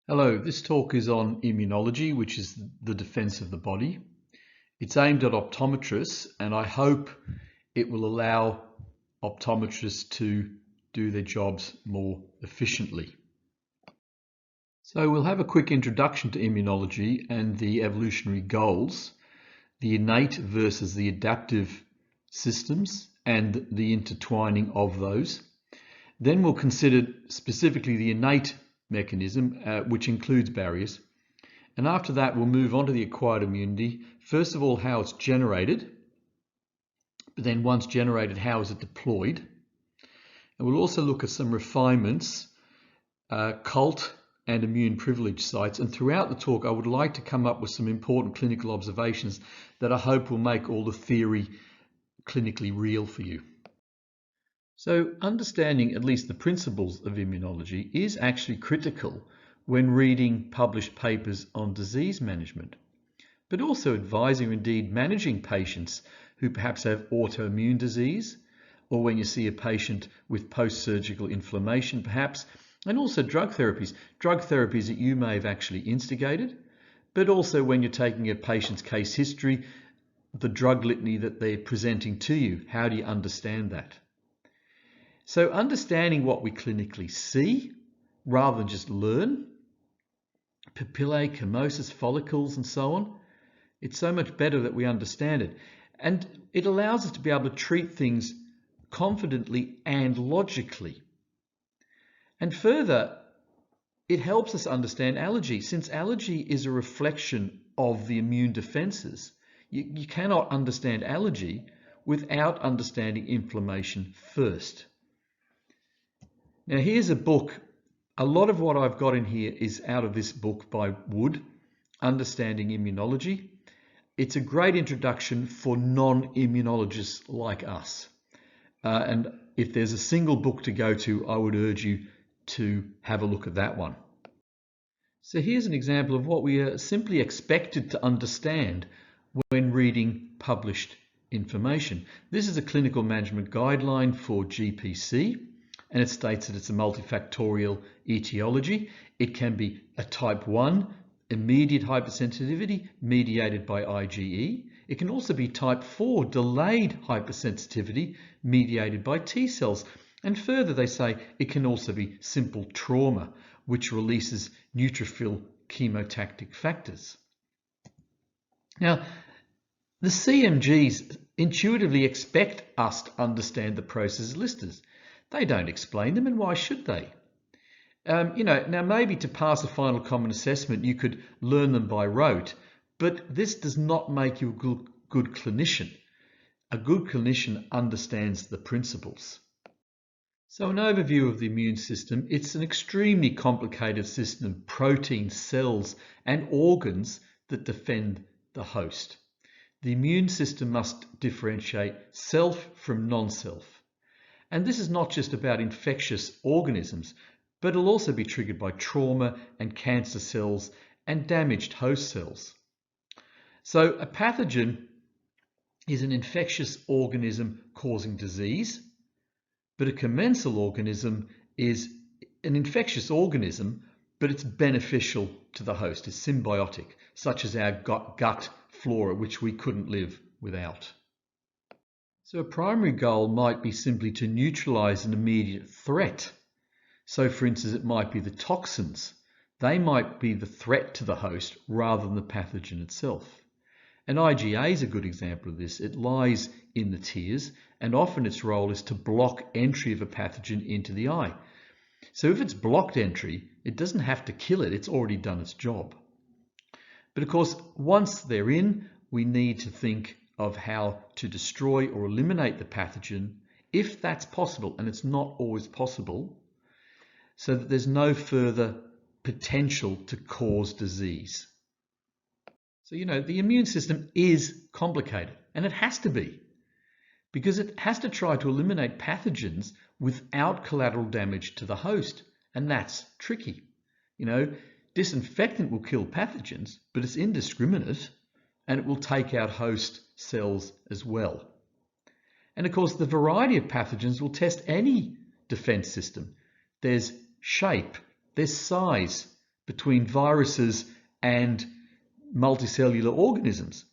Hello, this talk is on immunology, which is the defense of the body. It's aimed at optometrists, and I hope it will allow optometrists to do their jobs more efficiently. So we'll have a quick introduction to immunology and the evolutionary goals, the innate versus the adaptive systems, and the intertwining of those. Then we'll consider specifically the innate mechanism, which includes barriers. And after that, we'll move on to the acquired immunity. First of all, how it's generated, but then once generated, how is it deployed? And we'll also look at some refinements, cult and immune privilege sites. And throughout the talk, I would like to come up with some important clinical observations that I hope will make all the theory clinically real for you. So understanding at least the principles of immunology is actually critical when reading published papers on disease management, but also advising or indeed managing patients who perhaps have autoimmune disease, or when you see a patient with post-surgical inflammation perhaps, and also drug therapies that you may have actually instigated, but also when you're taking a patient's case history, the drug litany that they're presenting to you, how do you understand that? So understanding what we clinically see rather than just learn, papillae, chemosis, follicles, and so on, it's so much better that we understand it. And it allows us to be able to treat things confidently and logically. And further, it helps us understand allergy. Since allergy is a reflection of the immune defenses, you cannot understand allergy without understanding inflammation first. Now here's a book. A lot of what I've got in here is out of this book by Wood, Understanding Immunology. It's a great introduction for non-immunologists like us. And if there's a single book to go to, I would urge you to have a look at that one. So here's an example of what we are simply expected to understand when reading published information. This is a clinical management guideline for GPC. And it states that it's a multifactorial etiology. It can be a type 1 immediate hypersensitivity mediated by IgE. It can also be type 4 delayed hypersensitivity mediated by T cells. And further, they say it can also be simple trauma, which releases neutrophil chemotactic factors. Now, the CMGs intuitively expect us to understand the processes listed. They don't explain them, and why should they? Now maybe to pass a final common assessment, you could learn them by rote, but this does not make you a good clinician. A good clinician understands the principles. So an overview of the immune system, it's an extremely complicated system of proteins, cells, and organs that defend the host. The immune system must differentiate self from non-self. And this is not just about infectious organisms, but it'll also be triggered by trauma and cancer cells and damaged host cells. So a pathogen is an infectious organism causing disease, but a commensal organism is an infectious organism, but it's beneficial to the host, it's symbiotic, such as our gut flora, which we couldn't live without. So a primary goal might be simply to neutralize an immediate threat. So for instance, it might be the toxins. They might be the threat to the host rather than the pathogen itself. And IgA is a good example of this. It lies in the tears, and often its role is to block entry of a pathogen into the eye. So if it's blocked entry, it doesn't have to kill it. It's already done its job. But of course, once they're in, we need to think of how to destroy or eliminate the pathogen, if that's possible, and it's not always possible, so that there's no further potential to cause disease. So, the immune system is complicated, and it has to be, because it has to try to eliminate pathogens without collateral damage to the host, and that's tricky. Disinfectant will kill pathogens, but it's indiscriminate, and it will take out host cells as well. And of course, the variety of pathogens will test any defense system. There's shape, there's size, between viruses and multicellular organisms.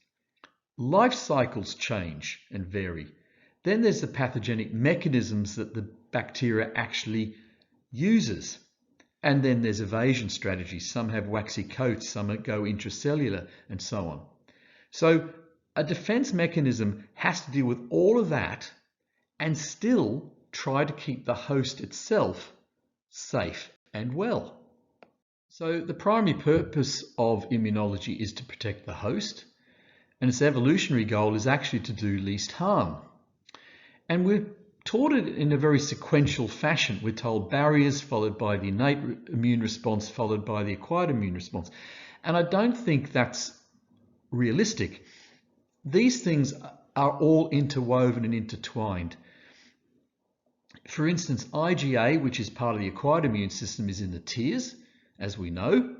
Life cycles change and vary. Then there's the pathogenic mechanisms that the bacteria actually uses. And then there's evasion strategies. Some have waxy coats, some go intracellular, and so on. So a defense mechanism has to deal with all of that and still try to keep the host itself safe and well. So the primary purpose of immunology is to protect the host, and its evolutionary goal is actually to do least harm. And we're taught it in a very sequential fashion. We're told barriers followed by the innate immune response followed by the acquired immune response. And I don't think that's realistic. These things are all interwoven and intertwined. For instance, IgA, which is part of the acquired immune system, is in the tears, as we know,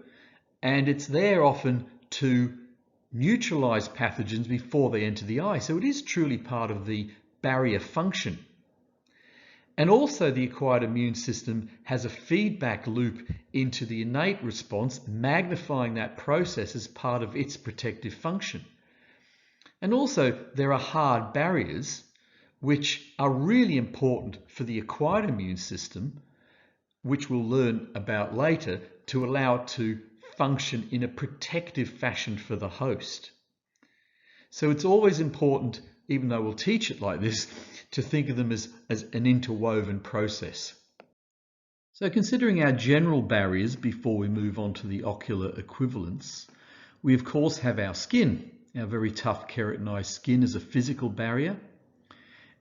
and it's there often to neutralize pathogens before they enter the eye. So it is truly part of the barrier function. And also the acquired immune system has a feedback loop into the innate response, magnifying that process as part of its protective function. And also there are hard barriers which are really important for the acquired immune system, which we'll learn about later, to allow it to function in a protective fashion for the host. So it's always important, even though we'll teach it like this, to think of them as an interwoven process. So considering our general barriers before we move on to the ocular equivalents, we of course have our skin. Our very tough keratinized skin is a physical barrier.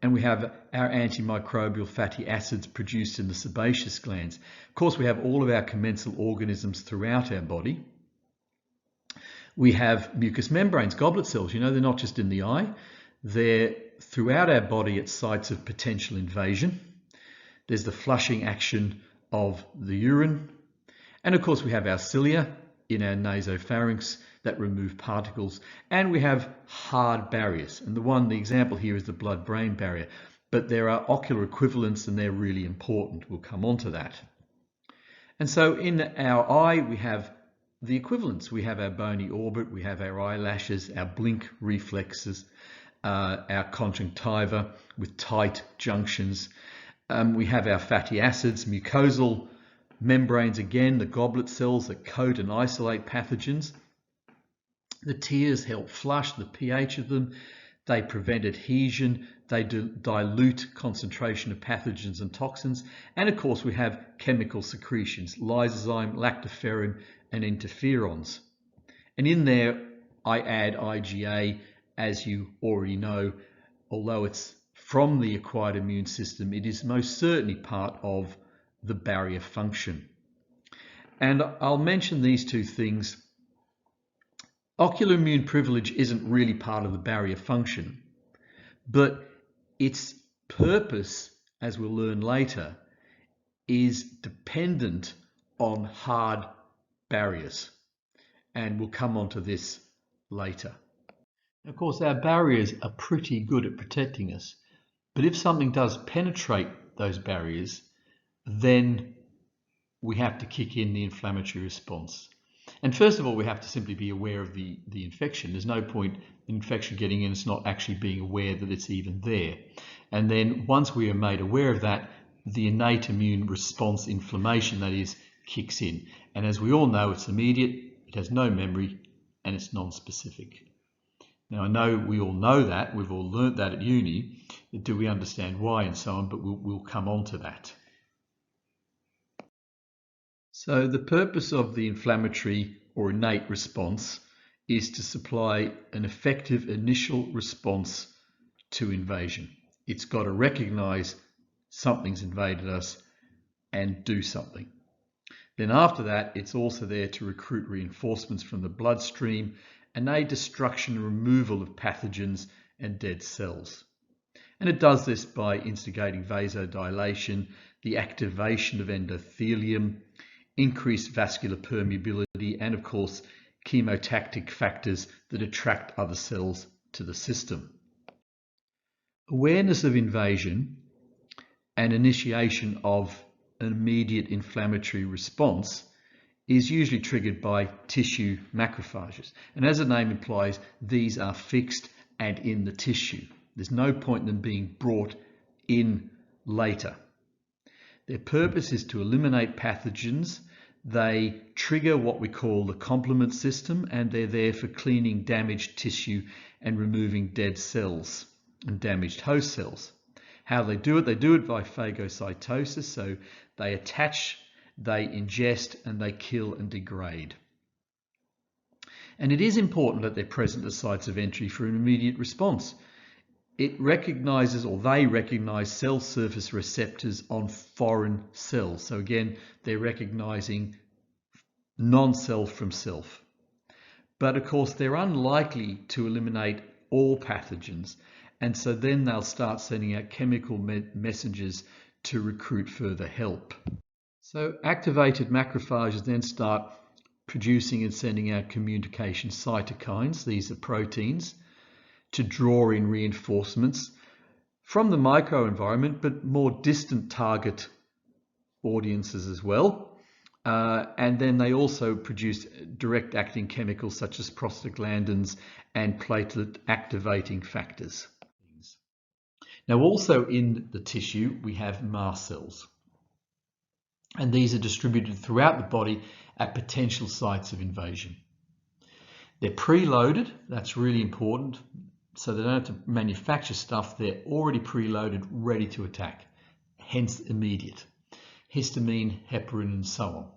And we have our antimicrobial fatty acids produced in the sebaceous glands. Of course, we have all of our commensal organisms throughout our body. We have mucous membranes, goblet cells. You know, they're not just in the eye. They're throughout our body at sites of potential invasion. There's the flushing action of the urine. And of course, we have our cilia in our nasopharynx that remove particles, and we have hard barriers. And the example here is the blood-brain barrier, but there are ocular equivalents and they're really important. We'll come on to that. And so in our eye, we have the equivalents. We have our bony orbit, we have our eyelashes, our blink reflexes, our conjunctiva with tight junctions. We have our fatty acids, mucosal membranes, again, the goblet cells that coat and isolate pathogens. The tears help flush the pH of them. They prevent adhesion. They dilute concentration of pathogens and toxins. And of course, we have chemical secretions, lysozyme, lactoferrin, and interferons. And in there, I add IgA, as you already know. Although it's from the acquired immune system, it is most certainly part of the barrier function. And I'll mention these two things. Ocular immune privilege isn't really part of the barrier function, but its purpose, as we'll learn later, is dependent on hard barriers. And we'll come on to this later. Of course, our barriers are pretty good at protecting us, but if something does penetrate those barriers, then we have to kick in the inflammatory response. And first of all, we have to simply be aware of the infection. There's no point in infection getting in, it's not actually being aware that it's even there. And then once we are made aware of that, the innate immune response inflammation, that is, kicks in. And as we all know, it's immediate, it has no memory, and it's non-specific. Now, I know we all know that, we've all learnt that at uni. Do we understand why and so on, but we'll come on to that. So the purpose of the inflammatory or innate response is to supply an effective initial response to invasion. It's got to recognize something's invaded us and do something. Then after that, it's also there to recruit reinforcements from the bloodstream and aid destruction and removal of pathogens and dead cells. And it does this by instigating vasodilation, the activation of endothelium, increased vascular permeability, and of course, chemotactic factors that attract other cells to the system. Awareness of invasion and initiation of an immediate inflammatory response is usually triggered by tissue macrophages. And as the name implies, these are fixed and in the tissue. There's no point in them being brought in later. Their purpose is to eliminate pathogens. They trigger what we call the complement system, and they're there for cleaning damaged tissue and removing dead cells and damaged host cells. How they do it by phagocytosis. So they attach, they ingest, and they kill and degrade. And it is important that they're present at sites of entry for an immediate response. It recognizes, or they recognize, cell surface receptors on foreign cells. So again, they're recognizing non-self from self. But of course, they're unlikely to eliminate all pathogens. And so then they'll start sending out chemical messengers to recruit further help. So activated macrophages then start producing and sending out communication cytokines. These are proteins to draw in reinforcements from the microenvironment, but more distant target audiences as well. And then they also produce direct acting chemicals such as prostaglandins and platelet activating factors. Now, also in the tissue, we have mast cells. And these are distributed throughout the body at potential sites of invasion. They're preloaded, that's really important, so they don't have to manufacture stuff. They're already preloaded, ready to attack, hence immediate. Histamine, heparin, and so on.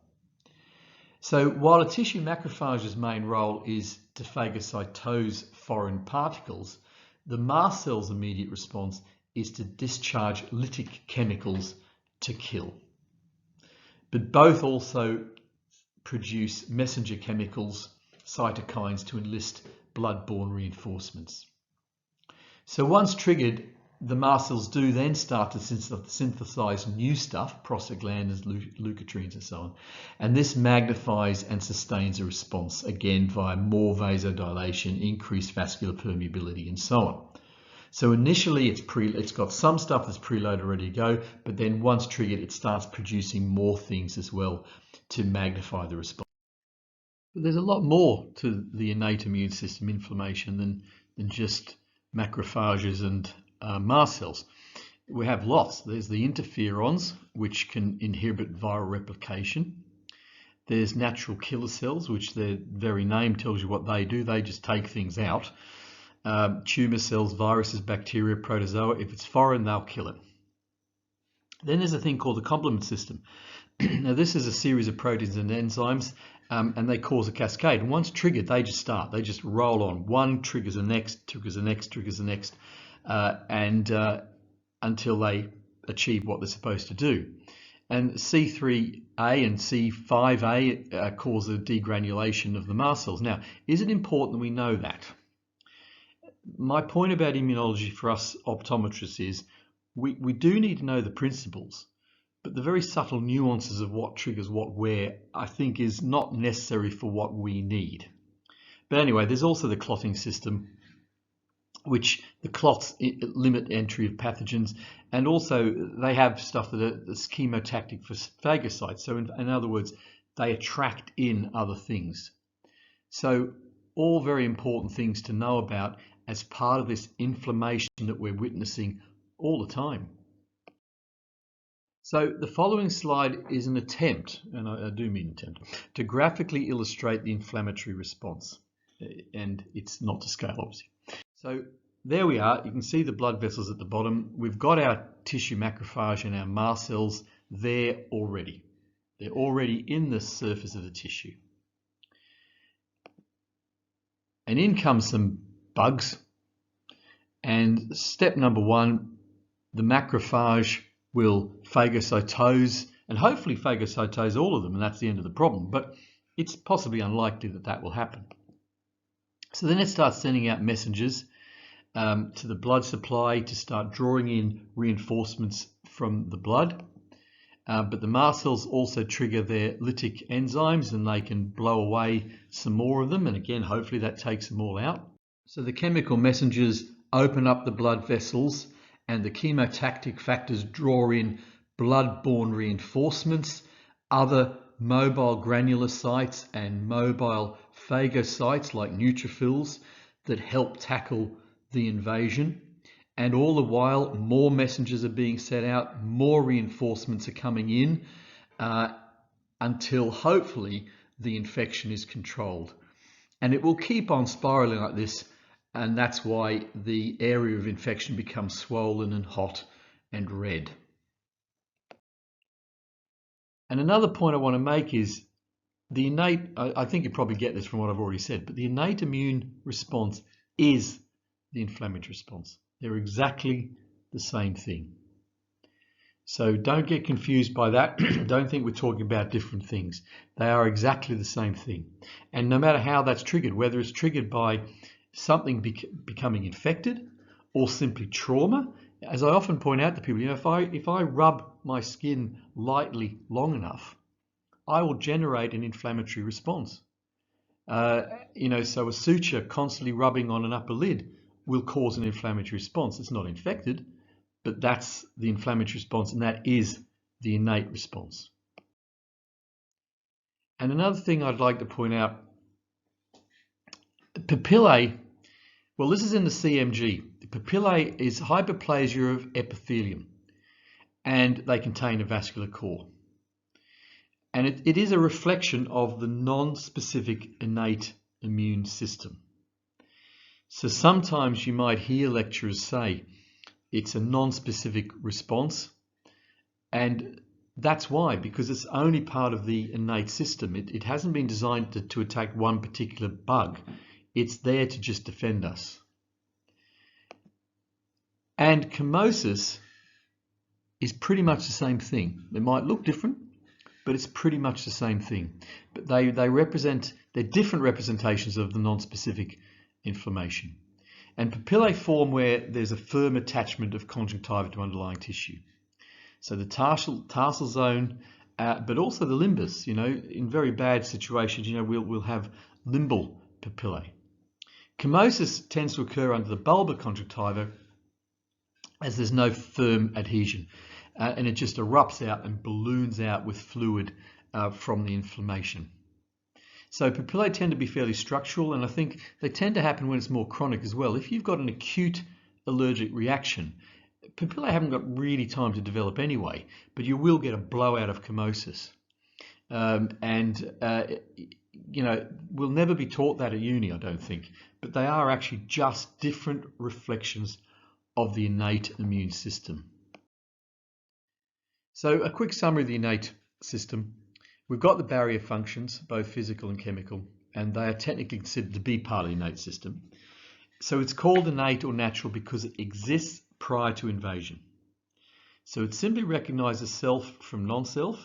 So while a tissue macrophage's main role is to phagocytose foreign particles, the mast cell's immediate response is to discharge lytic chemicals to kill. But both also produce messenger chemicals, cytokines, to enlist blood-borne reinforcements. So once triggered, the mast cells do then start to synthesize new stuff, prostaglandins, leukotrienes, and so on. And this magnifies and sustains a response, again via more vasodilation, increased vascular permeability, and so on. So initially it's got some stuff that's preloaded ready to go, but then once triggered, it starts producing more things as well to magnify the response. But there's a lot more to the innate immune system inflammation than just macrophages and mast cells. We have lots. There's the interferons, which can inhibit viral replication. There's natural killer cells, which their very name tells you what they do. They just take things out. Tumor cells, viruses, bacteria, protozoa. If it's foreign, they'll kill it. Then there's a thing called the complement system. Now, this is a series of proteins and enzymes, and they cause a cascade. And once triggered, they just start. They just roll on. One triggers the next, triggers the next, triggers the next, until they achieve what they're supposed to do. And C3a and C5a cause a degranulation of the mast cells. Now, is it important that we know that? My point about immunology for us optometrists is we do need to know the principles, but the very subtle nuances of what triggers what where, I think, is not necessary for what we need. But anyway, there's also the clotting system, which the clots limit entry of pathogens, and also they have stuff that's chemotactic for phagocytes. So in other words, they attract in other things. So all very important things to know about as part of this inflammation that we're witnessing all the time. So the following slide is an attempt, and I do mean attempt, to graphically illustrate the inflammatory response. And it's not to scale, obviously. So there we are. You can see the blood vessels at the bottom. We've got our tissue macrophage and our mast cells there already. They're already in the surface of the tissue. And in comes some bugs. And step number one, the macrophage will phagocytose, and hopefully phagocytose all of them, and that's the end of the problem. But it's possibly unlikely that that will happen. So then it starts sending out messengers to the blood supply to start drawing in reinforcements from the blood. But the mast cells also trigger their lytic enzymes, and they can blow away some more of them. And again, hopefully that takes them all out. So the chemical messengers open up the blood vessels, and the chemotactic factors draw in blood-borne reinforcements, other mobile granulocytes and mobile phagocytes like neutrophils that help tackle the invasion. And all the while, more messengers are being sent out, more reinforcements are coming in until hopefully the infection is controlled. And it will keep on spiraling like this, and that's why the area of infection becomes swollen and hot and red. And another point I want to make is the innate, I think you probably get this from what I've already said, but the innate immune response is the inflammatory response. They're exactly the same thing. So don't get confused by that. Don't think we're talking about different things. They are exactly the same thing. And no matter how that's triggered, whether it's triggered by something becoming infected or simply trauma, as I often point out to people, you know, if I rub my skin lightly long enough, I will generate an inflammatory response. You know, so a suture constantly rubbing on an upper lid will cause an inflammatory response. It's not infected, but that's the inflammatory response, and that is the innate response. And another thing I'd like to point out, papillae, well, this is in the CMG. The papillae is hyperplasia of epithelium, and they contain a vascular core. And it is a reflection of the non-specific innate immune system. So sometimes you might hear lecturers say it's a non-specific response, and that's why, because it's only part of the innate system. It hasn't been designed to attack one particular bug. It's there to just defend us. And chemosis is pretty much the same thing. They might look different, but it's pretty much the same thing. But they're different representations of the non-specific inflammation. And papillae form where there's a firm attachment of conjunctiva to underlying tissue. So the tarsal zone, but also the limbus, you know, in very bad situations, you know, we'll have limbal papillae. Chemosis tends to occur under the bulbar conjunctiva as there's no firm adhesion, and it just erupts out and balloons out with fluid from the inflammation. So papillae tend to be fairly structural, and I think they tend to happen when it's more chronic as well. If you've got an acute allergic reaction, papillae haven't got really time to develop anyway, but you will get a blowout of chemosis. You know, we'll never be taught that at uni, I don't think, but they are actually just different reflections of the innate immune system. So a quick summary of the innate system. We've got the barrier functions, both physical and chemical, and they are technically considered to be part of the innate system. So it's called innate or natural because it exists prior to invasion. So it simply recognizes self from non-self,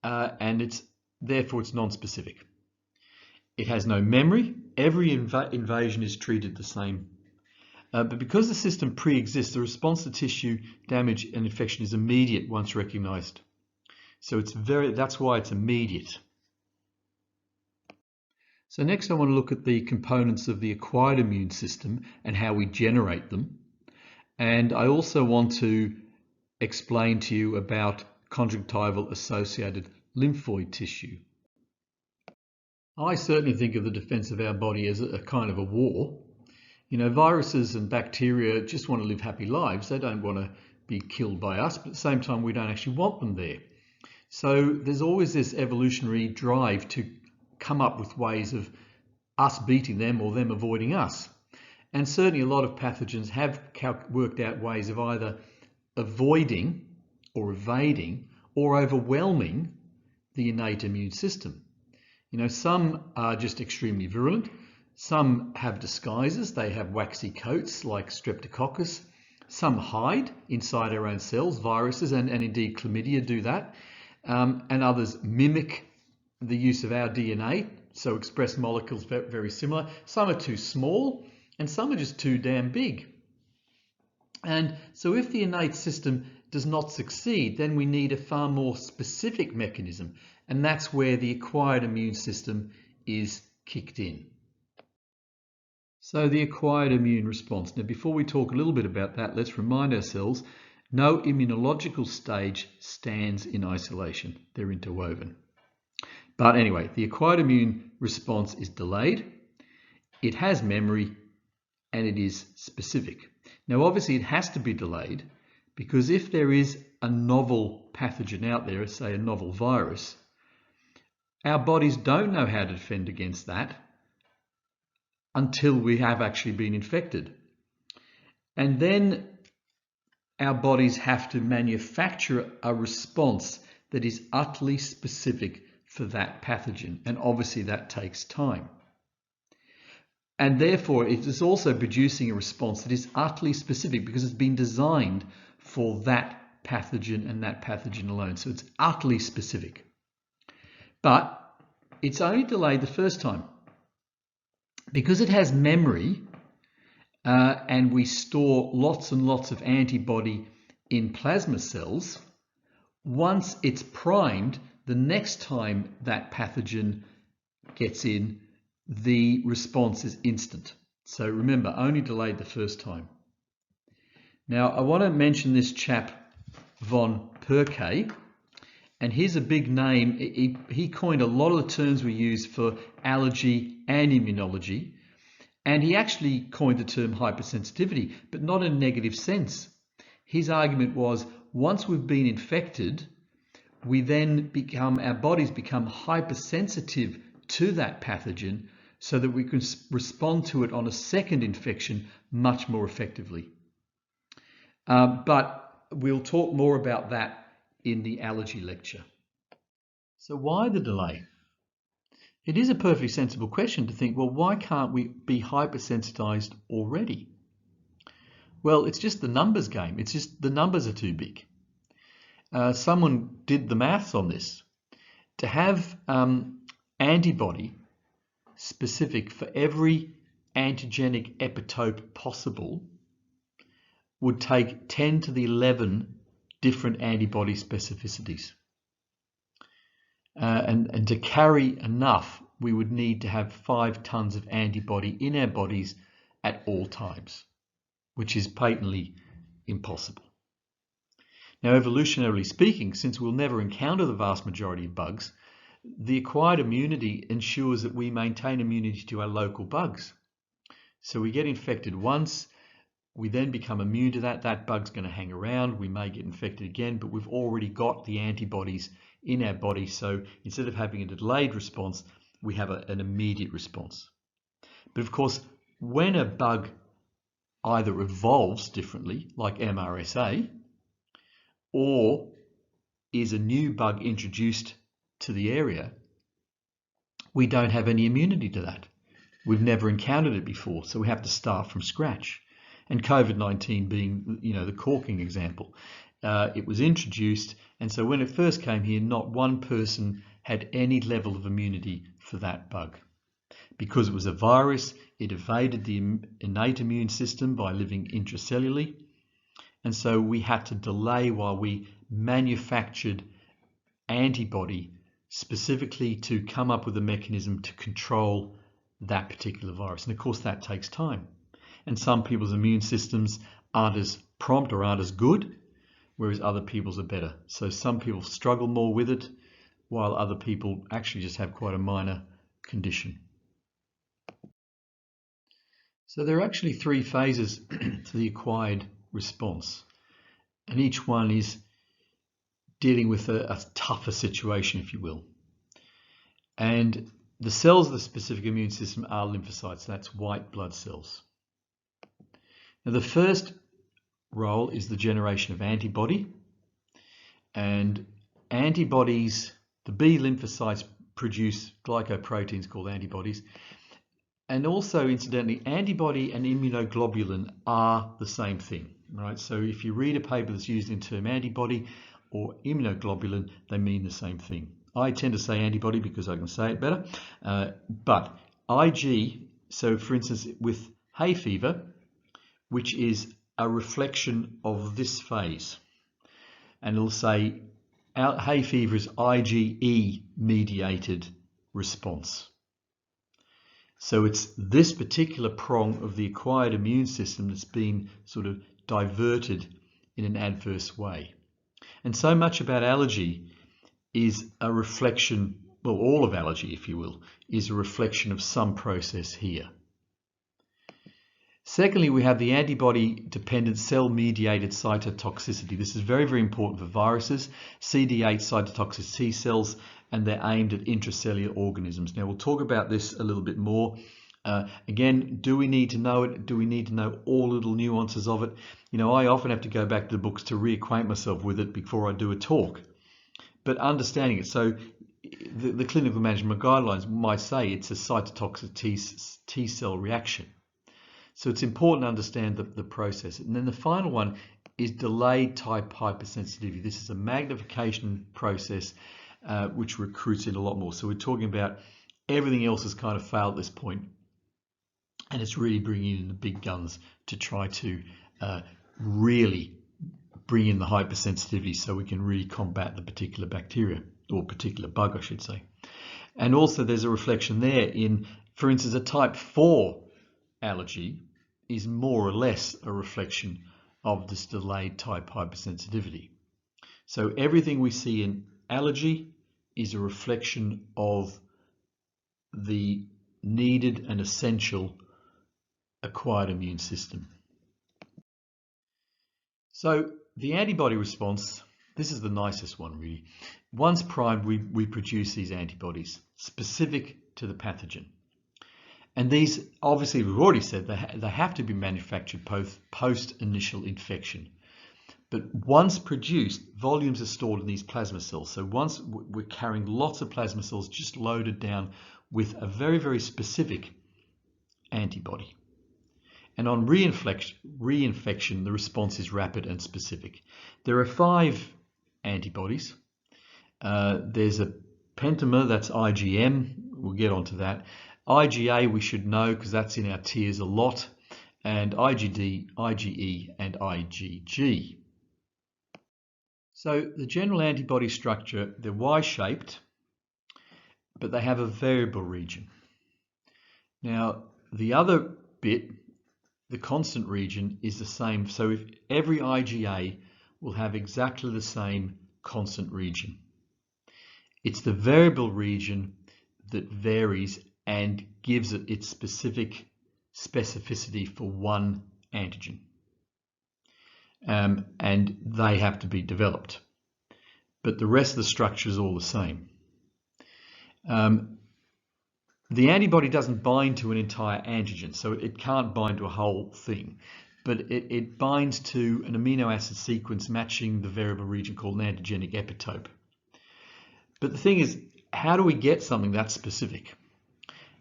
and therefore it's non-specific. It has no memory. Every invasion is treated the same. But because the system pre-exists, the response to tissue damage and infection is immediate once recognized. So that's why it's immediate. So next I want to look at the components of the acquired immune system and how we generate them. And I also want to explain to you about conjunctival associated lymphoid tissue. I certainly think of the defense of our body as a kind of a war. You know, viruses and bacteria just want to live happy lives. They don't want to be killed by us, but at the same time, we don't actually want them there. So there's always this evolutionary drive to come up with ways of us beating them or them avoiding us. And certainly a lot of pathogens have worked out ways of either avoiding or evading or overwhelming the innate immune system. You know, some are just extremely virulent. Some have disguises. They have waxy coats like Streptococcus. Some hide inside our own cells, viruses, and indeed chlamydia do that. And others mimic the use of our DNA, so express molecules very similar. Some are too small, and some are just too damn big. And so if the innate system does not succeed, then we need a far more specific mechanism, and that's where the acquired immune system is kicked in. So the acquired immune response. Now, before we talk a little bit about that, let's remind ourselves, no immunological stage stands in isolation. They're interwoven. But anyway, the acquired immune response is delayed, it has memory, and it is specific. Now, obviously, it has to be delayed because if there is a novel pathogen out there, say a novel virus, our bodies don't know how to defend against that until we have actually been infected. And then our bodies have to manufacture a response that is utterly specific for that pathogen. And obviously that takes time. And therefore it is also producing a response that is utterly specific because it's been designed for that pathogen and that pathogen alone. So it's utterly specific. But it's only delayed the first time. Because it has memory, and we store lots and lots of antibody in plasma cells, once it's primed, the next time that pathogen gets in, the response is instant. So remember, only delayed the first time. Now, I want to mention this chap, von Perke, and he's a big name. He coined a lot of the terms we use for allergy and immunology. And he actually coined the term hypersensitivity, but not in a negative sense. His argument was, once we've been infected, we then our bodies become hypersensitive to that pathogen so that we can respond to it on a second infection much more effectively. But we'll talk more about that in the allergy lecture. So why the delay? It is a perfectly sensible question to think, well, why can't we be hypersensitized already? Well, it's just the numbers game. It's just the numbers are too big. Someone did the maths on this. To have antibody specific for every antigenic epitope possible would take 10 to the 11 different antibody specificities. And to carry enough, we would need to have 5 tons of antibody in our bodies at all times, which is patently impossible. Now, evolutionarily speaking, since we'll never encounter the vast majority of bugs, the acquired immunity ensures that we maintain immunity to our local bugs. So we get infected once, we then become immune to that. That bug's going to hang around. We may get infected again, but we've already got the antibodies in our body. So instead of having a delayed response, we have an immediate response. But of course, when a bug either evolves differently, like MRSA, or is a new bug introduced to the area, we don't have any immunity to that. We've never encountered it before, so we have to start from scratch. And COVID-19 being, the corking example. It was introduced, and so when it first came here, not one person had any level of immunity for that bug. Because it was a virus, it evaded the innate immune system by living intracellularly, and so we had to delay while we manufactured antibody specifically to come up with a mechanism to control that particular virus. And of course, that takes time. And some people's immune systems aren't as prompt or aren't as good, whereas other people's are better. So some people struggle more with it, while other people actually just have quite a minor condition. So there are actually 3 phases to the acquired response, and each one is dealing with a tougher situation, if you will. And the cells of the specific immune system are lymphocytes. That's white blood cells. Now, the first role is the generation of antibody, and antibodies, the B lymphocytes produce glycoproteins called antibodies, and also incidentally, antibody and immunoglobulin are the same thing, right? So if you read a paper that's using the term antibody or immunoglobulin, they mean the same thing. I tend to say antibody because I can say it better, but IG, so for instance with hay fever, which is a reflection of this phase. And it'll say hay fever is IgE mediated response. So it's this particular prong of the acquired immune system that's been sort of diverted in an adverse way. And so much about allergy is a reflection well, all of allergy, if you will, is a reflection of some process here. Secondly, we have the antibody-dependent cell-mediated cytotoxicity. This is very, very important for viruses, CD8 cytotoxic T cells, and they're aimed at intracellular organisms. Now, we'll talk about this a little bit more. Again, do we need to know it? Do we need to know all little nuances of it? You know, I often have to go back to the books to reacquaint myself with it before I do a talk. But understanding it, so the clinical management guidelines might say it's a cytotoxic T cell reaction. So it's important to understand the process. And then the final one is delayed type hypersensitivity. This is a magnification process which recruits in a lot more. So we're talking about everything else has kind of failed at this point, and it's really bringing in the big guns to try to really bring in the hypersensitivity so we can really combat the particular bacteria, or particular bug, I should say. And also there's a reflection there in, for instance, a type 4 allergy is more or less a reflection of this delayed type hypersensitivity. So everything we see in allergy is a reflection of the needed and essential acquired immune system. So the antibody response, this is the nicest one really. Once primed, we produce these antibodies specific to the pathogen. And these, obviously, we've already said they have to be manufactured post initial infection. But once produced, volumes are stored in these plasma cells. So once we're carrying lots of plasma cells just loaded down with a very, very specific antibody. And on reinfection, the response is rapid and specific. There are 5 antibodies. There's a pentamer, that's IgM. We'll get onto that. IgA we should know because that's in our tiers a lot, and IgD, IgE, and IgG. So the general antibody structure, they're Y-shaped, but they have a variable region. Now the other bit, the constant region, is the same. So if every IgA will have exactly the same constant region. It's the variable region that varies and gives it its specific specificity for one antigen. And they have to be developed. But the rest of the structure is all the same. The antibody doesn't bind to an entire antigen, so it can't bind to a whole thing. But it binds to an amino acid sequence matching the variable region called an antigenic epitope. But the thing is, how do we get something that specific?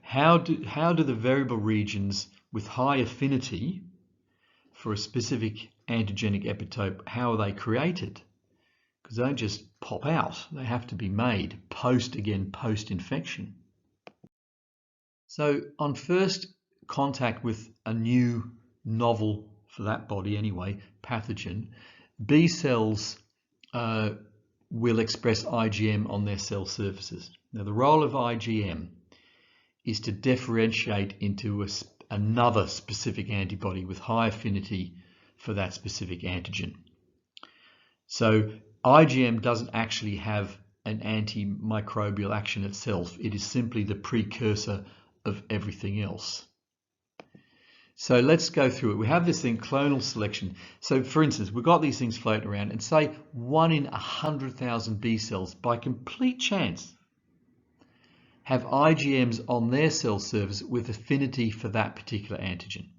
How do the variable regions with high affinity for a specific antigenic epitope, how are they created? Because they don't just pop out, they have to be made post-infection. So on first contact with a new novel, for that body anyway, pathogen, B cells will express IgM on their cell surfaces. Now the role of IgM is to differentiate into another specific antibody with high affinity for that specific antigen. So IgM doesn't actually have an antimicrobial action itself. It is simply the precursor of everything else. So let's go through it. We have this thing, clonal selection. So for instance, we've got these things floating around, and say 1 in 100,000 B cells by complete chance have IgMs on their cell surface with affinity for that particular antigen.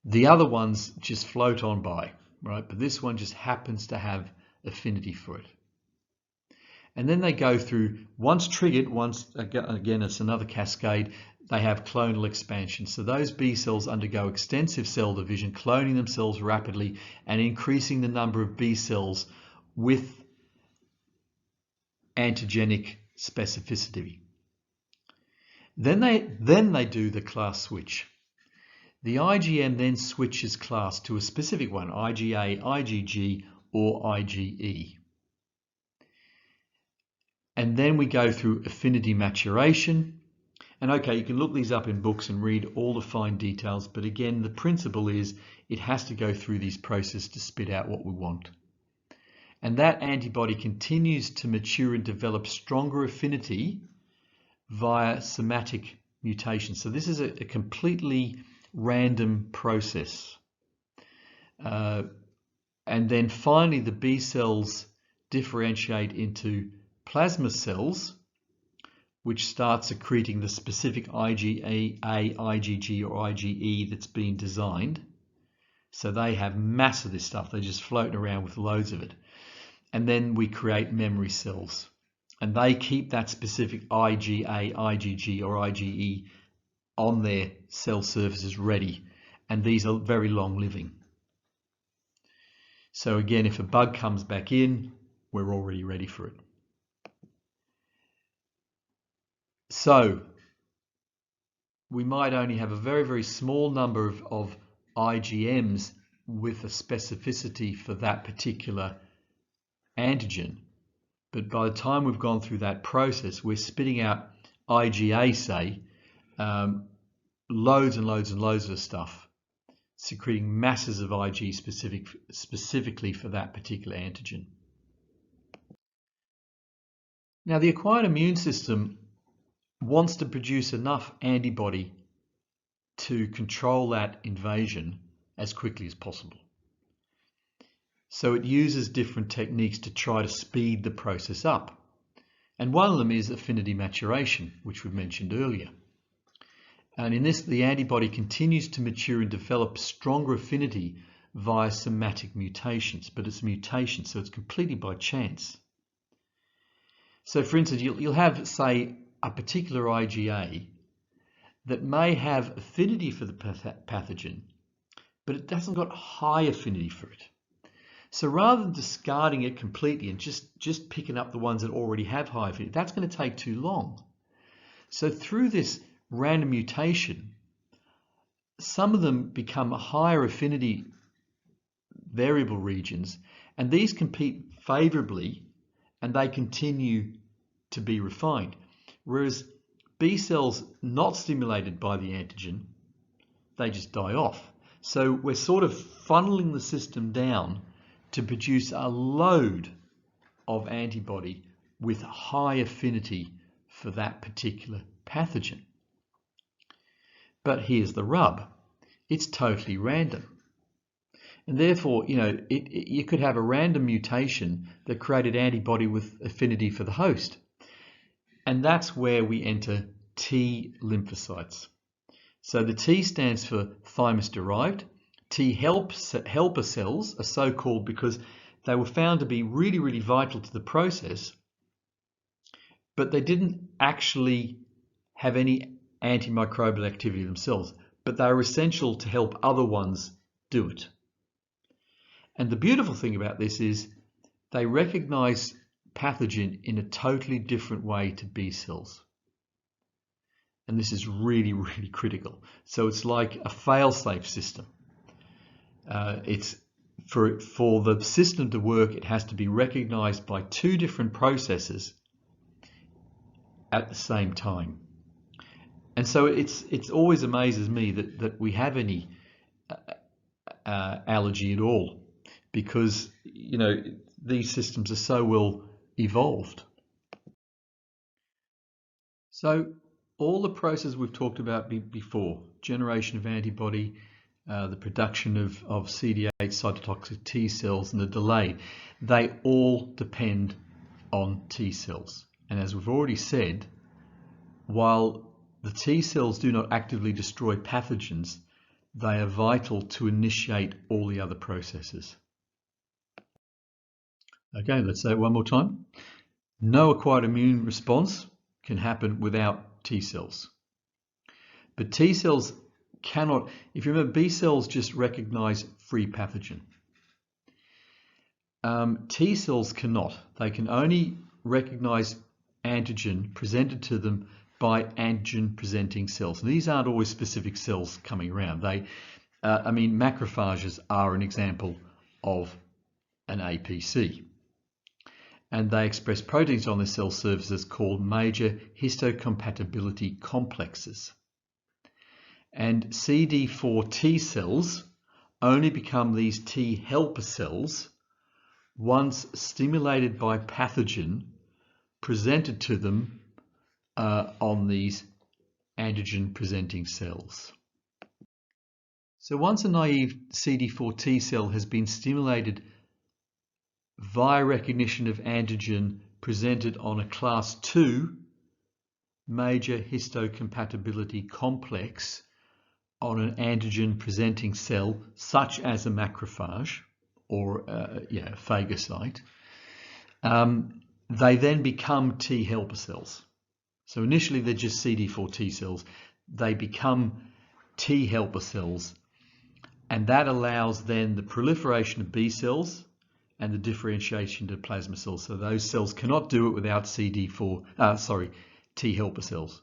The other ones just float on by, right? But this one just happens to have affinity for it. And then they go through, once triggered, again it's another cascade, they have clonal expansion. So those B cells undergo extensive cell division, cloning themselves rapidly and increasing the number of B cells with antigenic specificity. Then they do the class switch. The IgM then switches class to a specific one, IgA, IgG, or IgE. And then we go through affinity maturation. And okay, you can look these up in books and read all the fine details, but again, the principle is it has to go through these processes to spit out what we want. And that antibody continues to mature and develop stronger affinity via somatic mutation. So this is a completely random process. And then finally, the B cells differentiate into plasma cells, which start secreting the specific IgA, IgG, or IgE that's been designed. So they have mass of this stuff. They're just floating around with loads of it. And then we create memory cells. And they keep that specific IgA, IgG, or IgE on their cell surfaces ready. And these are very long living. So again, if a bug comes back in, we're already ready for it. So we might only have a very, very small number of IgMs with a specificity for that particular antigen. But by the time we've gone through that process, we're spitting out IgA, say, loads and loads and loads of stuff, secreting masses of Ig specifically for that particular antigen. Now, the acquired immune system wants to produce enough antibody to control that invasion as quickly as possible. So it uses different techniques to try to speed the process up. And one of them is affinity maturation, which we mentioned earlier. And in this, the antibody continues to mature and develop stronger affinity via somatic mutations, but it's mutations, so it's completely by chance. So for instance, you'll have, say, a particular IgA that may have affinity for the pathogen, but it hasn't got high affinity for it. So rather than discarding it completely and just picking up the ones that already have high affinity, that's going to take too long. So through this random mutation, some of them become higher affinity variable regions, and these compete favorably and they continue to be refined. Whereas B cells not stimulated by the antigen, they just die off. So we're sort of funneling the system down to produce a load of antibody with high affinity for that particular pathogen. But here's the rub. It's totally random. And therefore, you could have a random mutation that created antibody with affinity for the host. And that's where we enter T lymphocytes. So the T stands for thymus-derived. T helper cells are so called because they were found to be really, really vital to the process, but they didn't actually have any antimicrobial activity themselves, but they are essential to help other ones do it. And the beautiful thing about this is they recognize pathogen in a totally different way to B cells. And this is really, really critical. So it's like a fail-safe system. It's for the system to work, it has to be recognized by two different processes at the same time. And so it's always amazes me that we have any allergy at all, because these systems are so well evolved. So all the processes we've talked about before, generation of antibody, the production of CD8 cytotoxic T cells, and the delay, they all depend on T cells. And as we've already said, while the T cells do not actively destroy pathogens, they are vital to initiate all the other processes. Okay, let's say it one more time. No acquired immune response can happen without T cells. But T cells cannot, if you remember, B cells just recognize free pathogen. T cells cannot. They can only recognize antigen presented to them by antigen presenting cells. And these aren't always specific cells coming around. Macrophages are an example of an APC. And they express proteins on their cell surfaces called major histocompatibility complexes. And CD4 T cells only become these T helper cells once stimulated by pathogen presented to them on these antigen-presenting cells. So once a naive CD4 T cell has been stimulated via recognition of antigen presented on a class 2 major histocompatibility complex on an antigen-presenting cell, such as a macrophage or a phagocyte, they then become T helper cells. So initially they're just CD4 T cells. They become T helper cells, and that allows then the proliferation of B cells and the differentiation to plasma cells. So those cells cannot do it without T helper cells.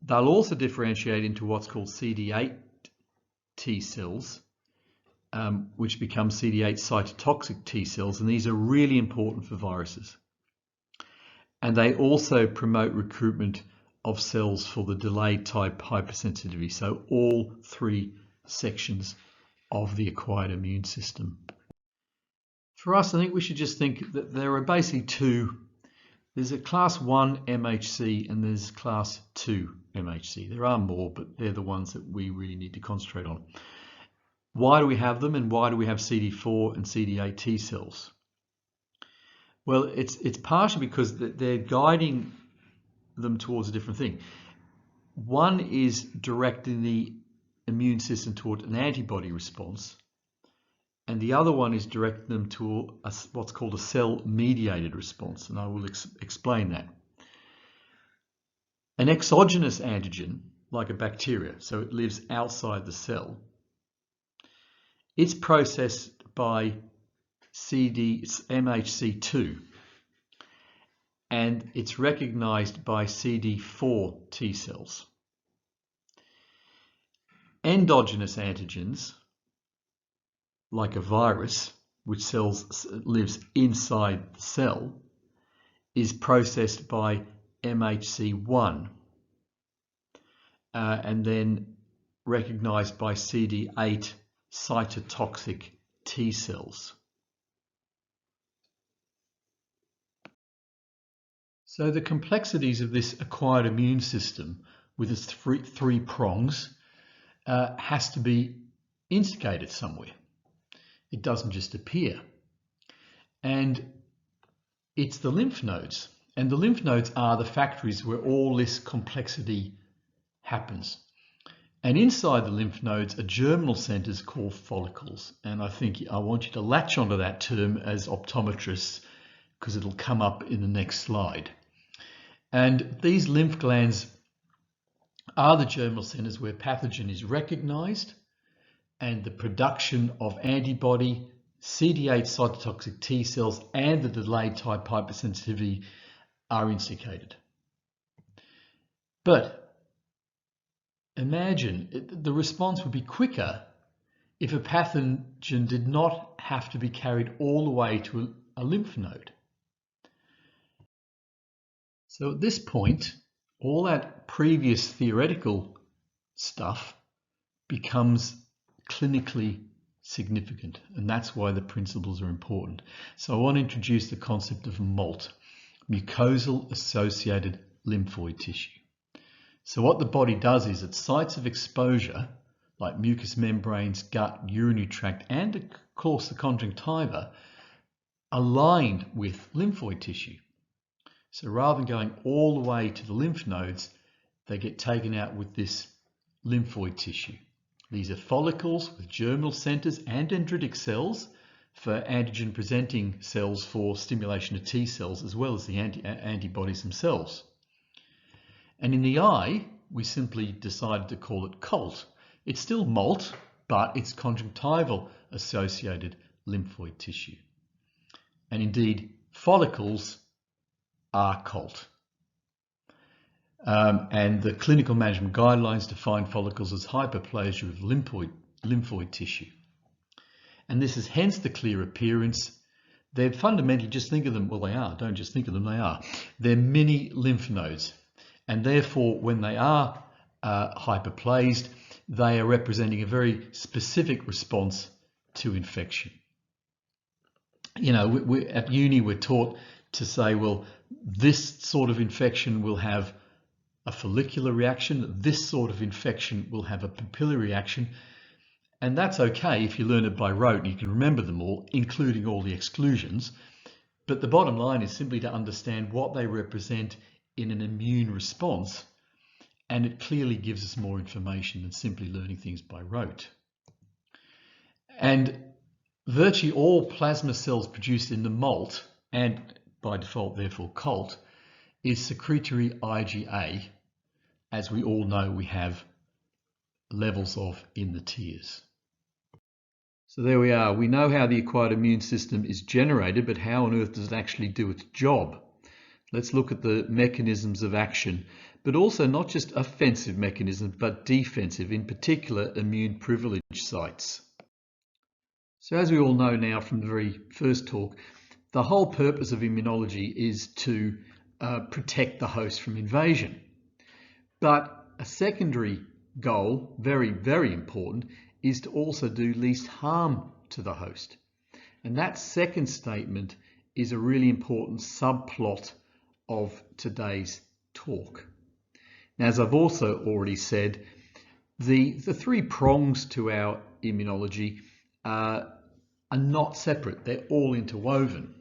They'll also differentiate into what's called CD8 T cells, which become CD8 cytotoxic T cells, and these are really important for viruses. And they also promote recruitment of cells for the delayed type hypersensitivity. So all three sections of the acquired immune system. For us, I think we should just think that there are basically two. There's a class 1 MHC and there's class 2 MHC. There are more, but they're the ones that we really need to concentrate on. Why do we have them, and why do we have CD4 and CD8 T cells? Well, it's partially because they're guiding them towards a different thing. One is directing the immune system toward an antibody response, and the other one is directing them to what's called a cell-mediated response, and I will explain that. An exogenous antigen, like a bacteria, so it lives outside the cell, it's processed by MHC2, and it's recognized by CD4 T cells. Endogenous antigens, like a virus, which lives inside the cell, is processed by MHC1 and then recognized by CD8 cytotoxic T cells. So the complexities of this acquired immune system with its three prongs has to be instigated somewhere. It doesn't just appear. And it's the lymph nodes. And the lymph nodes are the factories where all this complexity happens. And inside the lymph nodes are germinal centers called follicles. And I want you to latch onto that term as optometrists, because it'll come up in the next slide. And these lymph glands are the germinal centers where pathogen is recognized and the production of antibody, CD8 cytotoxic T cells, and the delayed type hypersensitivity are instigated. But imagine the response would be quicker if a pathogen did not have to be carried all the way to a lymph node. So at this point, all that previous theoretical stuff becomes clinically significant, and that's why the principles are important. So I want to introduce the concept of MALT, mucosal associated lymphoid tissue. So what the body does is at sites of exposure, like mucous membranes, gut, urinary tract, and of course the conjunctiva, are lined with lymphoid tissue. So rather than going all the way to the lymph nodes, they get taken out with this lymphoid tissue. These are follicles with germinal centers and dendritic cells for antigen-presenting cells for stimulation of T cells, as well as the antibodies themselves. And in the eye, we simply decided to call it COLT. It's still MALT, but it's conjunctival associated lymphoid tissue. And indeed, follicles are COLT. And the clinical management guidelines define follicles as hyperplasia of lymphoid tissue. And this is hence the clear appearance. They're fundamentally, just think of them, well they are, don't just think of them, they are. They're mini lymph nodes. And therefore, when they are hyperplased, they are representing a very specific response to infection. you know, at uni we're taught to say, well, this sort of infection will have a follicular reaction, this sort of infection will have a papillary reaction, and that's okay if you learn it by rote and you can remember them all, including all the exclusions. But the bottom line is simply to understand what they represent in an immune response, and it clearly gives us more information than simply learning things by rote. And virtually all plasma cells produced in the molt, and by default therefore colt, is secretory IgA, as we all know we have levels of in the tears. So there we are. We know how the acquired immune system is generated, but how on earth does it actually do its job? Let's look at the mechanisms of action, but also not just offensive mechanisms, but defensive, in particular immune privilege sites. So as we all know now from the very first talk, the whole purpose of immunology is to protect the host from invasion. But a secondary goal, very, very important, is to also do least harm to the host. And that second statement is a really important subplot of today's talk. Now, as I've also already said, the three prongs to our immunology are not separate, they're all interwoven.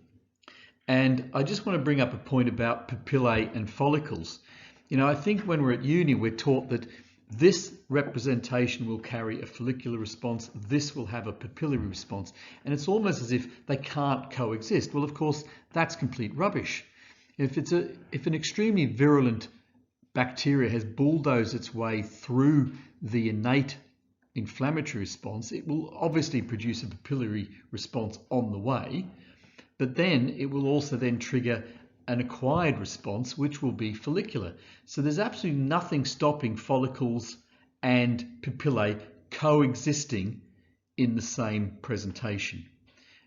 And I just want to bring up a point about papillae and follicles. You know, I think when we're at uni, we're taught that this representation will carry a follicular response, this will have a papillary response, and it's almost as if they can't coexist. Well, of course, that's complete rubbish. If an extremely virulent bacteria has bulldozed its way through the innate inflammatory response, it will obviously produce a papillary response on the way, but then it will also then trigger an acquired response, which will be follicular. So there's absolutely nothing stopping follicles and papillae coexisting in the same presentation.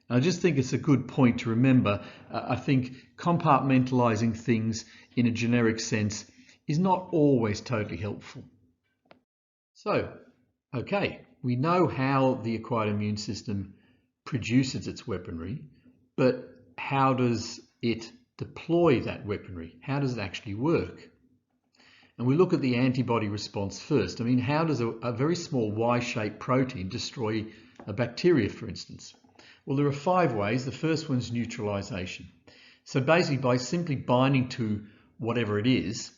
And I just think it's a good point to remember. I think compartmentalizing things in a generic sense is not always totally helpful. So, okay, we know how the acquired immune system produces its weaponry, but how does it deploy that weaponry? How does it actually work? And we look at the antibody response first. I mean, how does a very small Y-shaped protein destroy a bacteria, for instance? Well, there are 5 ways. The first one's neutralization. So basically, by simply binding to whatever it is,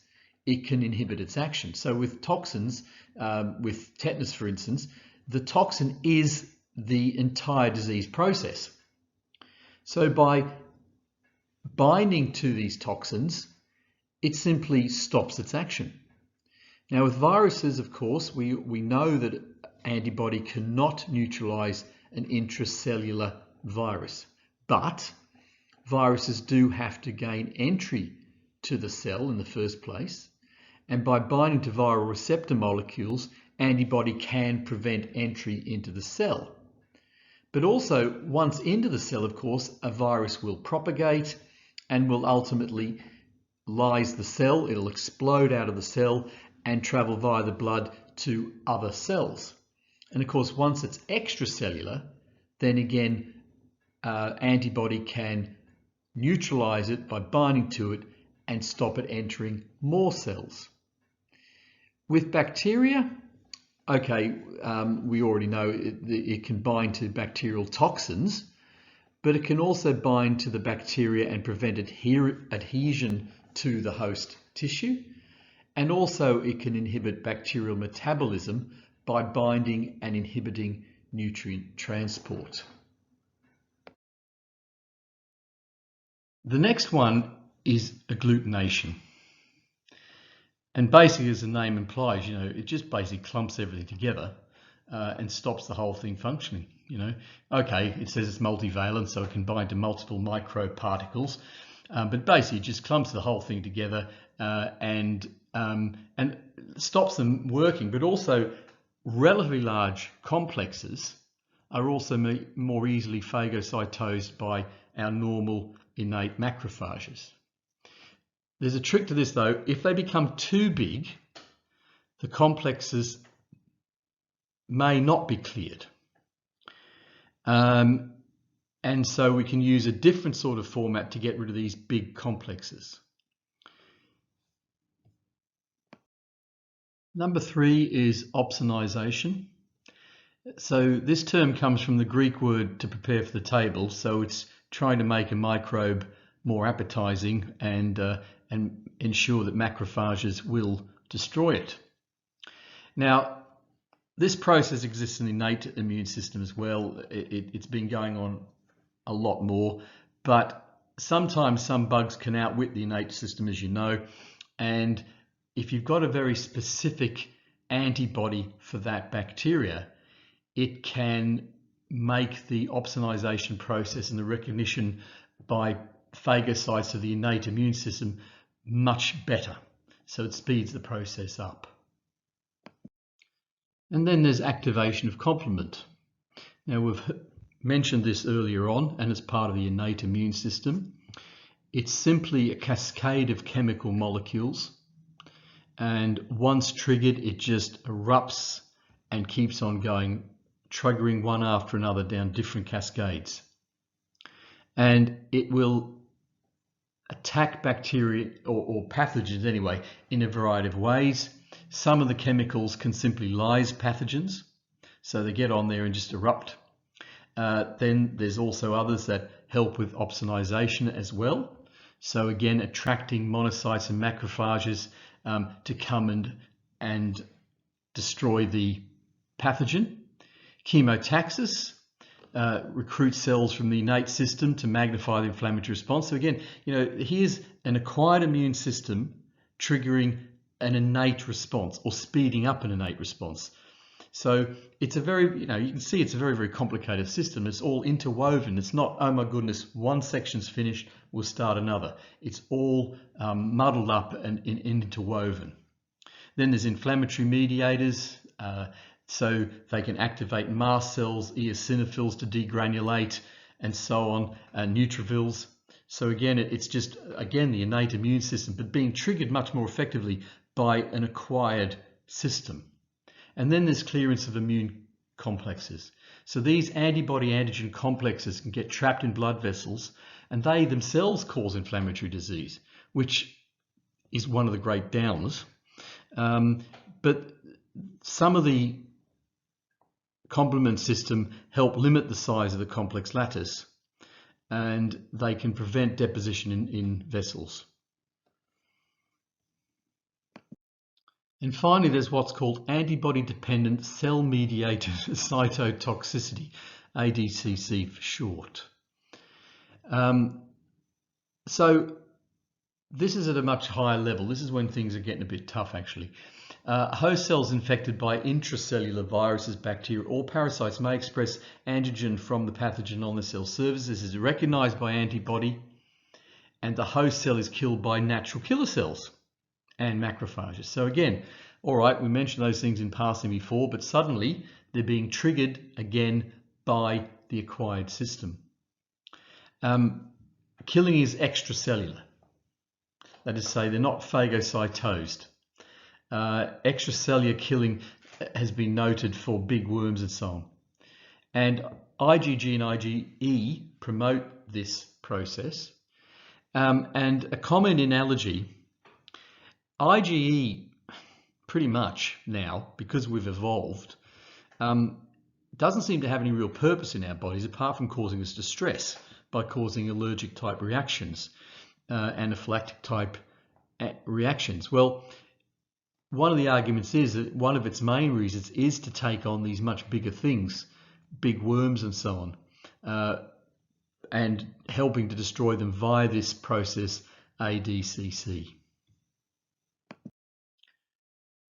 it can inhibit its action. So with toxins, with tetanus, for instance, the toxin is the entire disease process. So by binding to these toxins, it simply stops its action. Now with viruses, of course, we know that antibody cannot neutralize an intracellular virus, but viruses do have to gain entry to the cell in the first place, and by binding to viral receptor molecules, antibody can prevent entry into the cell. But also, once into the cell, of course, a virus will propagate and will ultimately lyse the cell. It'll explode out of the cell and travel via the blood to other cells. And of course, once it's extracellular, then again, antibody can neutralize it by binding to it and stop it entering more cells. With bacteria, okay, we already know it can bind to bacterial toxins, but it can also bind to the bacteria and prevent adhesion to the host tissue. And also it can inhibit bacterial metabolism by binding and inhibiting nutrient transport. The next one is agglutination. And basically, as the name implies, you know, it just basically clumps everything together and stops the whole thing functioning, you know. Okay, it says it's multivalent, so it can bind to multiple microparticles, but basically it just clumps the whole thing together and stops them working. But also, relatively large complexes are also more easily phagocytosed by our normal innate macrophages. There's a trick to this though. If they become too big, the complexes may not be cleared. And so we can use a different sort of format to get rid of these big complexes. Number 3 is opsonization. So this term comes from the Greek word to prepare for the table. So it's trying to make a microbe more appetizing and ensure that macrophages will destroy it. Now, this process exists in the innate immune system as well. It's been going on a lot more, but sometimes some bugs can outwit the innate system, as you know. And if you've got a very specific antibody for that bacteria, it can make the opsonization process and the recognition by phagocytes of the innate immune system much better. So it speeds the process up. And then there's activation of complement. Now, we've mentioned this earlier on, and it's part of the innate immune system. It's simply a cascade of chemical molecules, and once triggered, it just erupts and keeps on going, triggering one after another down different cascades. And it will attack bacteria or pathogens anyway in a variety of ways. Some of the chemicals can simply lyse pathogens, so they get on there and just erupt. Then there's also others that help with opsonization as well. So again, attracting monocytes and macrophages to come and destroy the pathogen. Chemotaxis recruits cells from the innate system to magnify the inflammatory response. So again, here's an acquired immune system triggering an innate response or speeding up an innate response. So it's a very, you can see it's a very, very complicated system. It's all interwoven. It's not, oh my goodness, one section's finished, we'll start another. It's all muddled up and interwoven. Then there's inflammatory mediators. So they can activate mast cells, eosinophils to degranulate, and so on, neutrophils. So again, it's just, again, the innate immune system, but being triggered much more effectively by an acquired system. And then there's clearance of immune complexes. So these antibody-antigen complexes can get trapped in blood vessels, and they themselves cause inflammatory disease, which is one of the great downers. But some of the complement system help limit the size of the complex lattice, and they can prevent deposition in vessels. And finally, there's what's called antibody-dependent cell-mediated cytotoxicity, ADCC for short. So this is at a much higher level. This is when things are getting a bit tough, actually. Host cells infected by intracellular viruses, bacteria, or parasites may express antigen from the pathogen on the cell surface. This is recognized by antibody, and the host cell is killed by natural killer cells and macrophages. So again, all right, we mentioned those things in passing before, but suddenly they're being triggered again by the acquired system. Killing is extracellular. That is to say, they're not phagocytosed. Extracellular killing has been noted for big worms and so on. And IgG and IgE promote this process. And a comment in allergy, IgE pretty much now, because we've evolved, doesn't seem to have any real purpose in our bodies apart from causing us distress by causing allergic type reactions, anaphylactic type reactions. Well, one of the arguments is that one of its main reasons is to take on these much bigger things, big worms and so on, and helping to destroy them via this process, ADCC.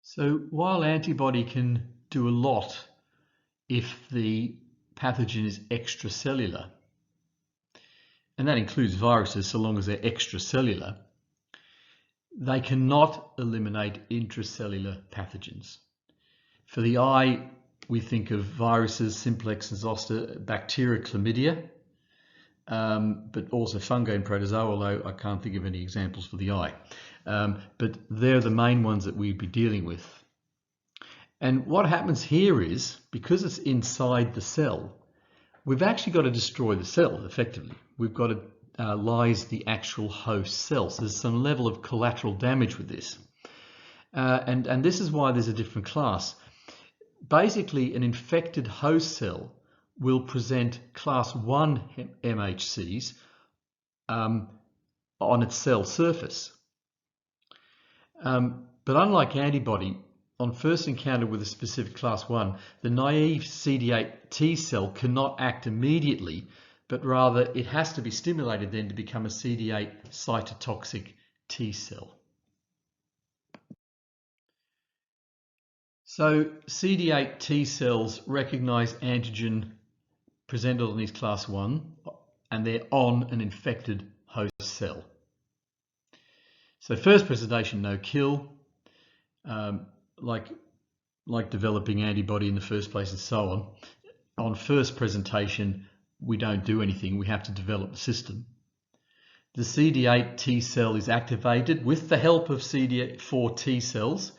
So while antibody can do a lot if the pathogen is extracellular, and that includes viruses so long as they're extracellular, they cannot eliminate intracellular pathogens. For the eye, we think of viruses, simplex and zoster, bacteria, chlamydia, but also fungi and protozoa, although I can't think of any examples for the eye. But they're the main ones that we'd be dealing with. And what happens here is, because it's inside the cell, we've actually got to destroy the cell effectively. We've got to lyse the actual host cell. So there's some level of collateral damage with this. And this is why there's a different class. Basically, an infected host cell will present class 1 MHCs on its cell surface. But unlike antibody, on first encounter with a specific class 1, the naive CD8 T cell cannot act immediately, but rather it has to be stimulated then to become a CD8 cytotoxic T cell. So CD8 T cells recognize antigen presented on these class 1 and they're on an infected host cell. So first presentation, no kill, like developing antibody in the first place and so on. On first presentation, we don't do anything. We have to develop the system. The CD8 T cell is activated with the help of CD4 T cells,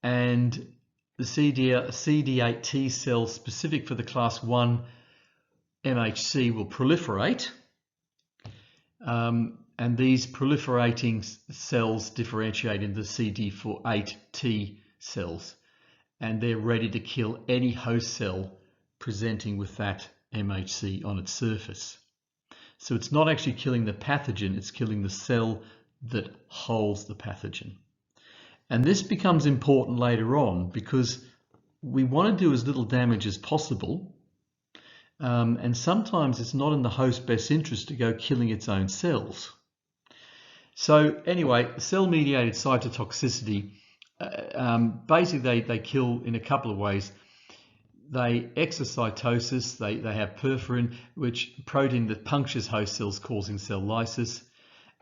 and the CD8 T cell specific for the class 1 MHC will proliferate. And these proliferating cells differentiate into CD4 T cells, and they're ready to kill any host cell presenting with that MHC on its surface. So it's not actually killing the pathogen, it's killing the cell that holds the pathogen. And this becomes important later on because we want to do as little damage as possible. And sometimes it's not in the host's best interest to go killing its own cells. So anyway, cell-mediated cytotoxicity, basically they kill in a couple of ways. They exocytosis, they have perforin, which protein that punctures host cells causing cell lysis.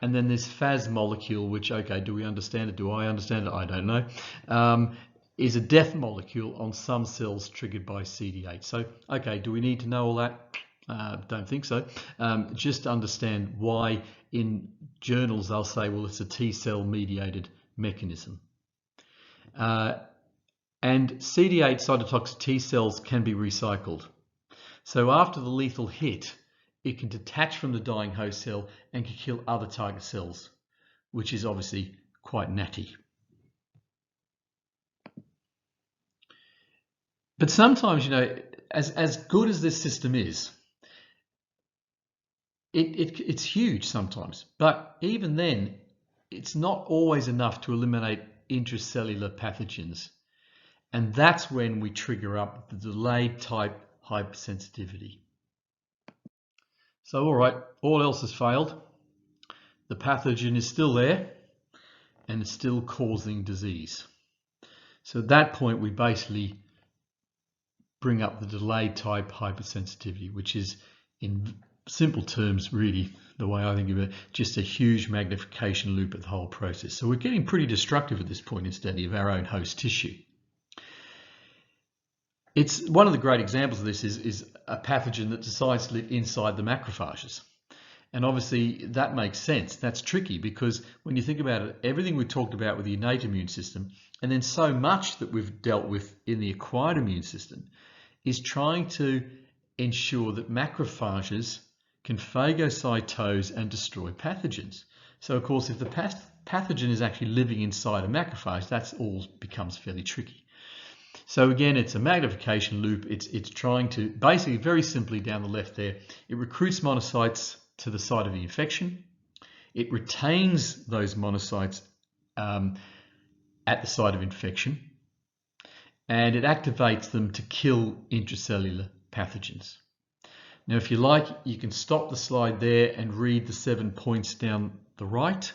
And then there's Fas molecule, which, okay, do we understand it? Do I understand it? I don't know. Is a death molecule on some cells triggered by CD8. So, okay, do we need to know all that? Don't think so. Just understand why in journals they'll say, well, it's a T cell mediated mechanism. And CD8 cytotoxic T cells can be recycled. So after the lethal hit, it can detach from the dying host cell and can kill other target cells, which is obviously quite natty. But sometimes, you know, as good as this system is, it's huge sometimes. But even then, it's not always enough to eliminate intracellular pathogens. And that's when we trigger up the delayed type hypersensitivity. So, all right, all else has failed. The pathogen is still there and it's still causing disease. So at that point, we basically bring up the delayed type hypersensitivity, which is in simple terms, really, the way I think of it, just a huge magnification loop of the whole process. So we're getting pretty destructive at this point, incidentally, of our own host tissue. It's one of the great examples of this is a pathogen that decides to live inside the macrophages. And obviously that makes sense. That's tricky because when you think about it, everything we talked about with the innate immune system, and then so much that we've dealt with in the acquired immune system, is trying to ensure that macrophages can phagocytose and destroy pathogens. So of course, if the pathogen is actually living inside a macrophage, that all becomes fairly tricky. So again, it's a magnification loop. It's trying to, basically, very simply down the left there, it recruits monocytes to the site of the infection. It retains those monocytes at the site of infection, and it activates them to kill intracellular pathogens. Now, if you like, you can stop the slide there and read the 7 points down the right.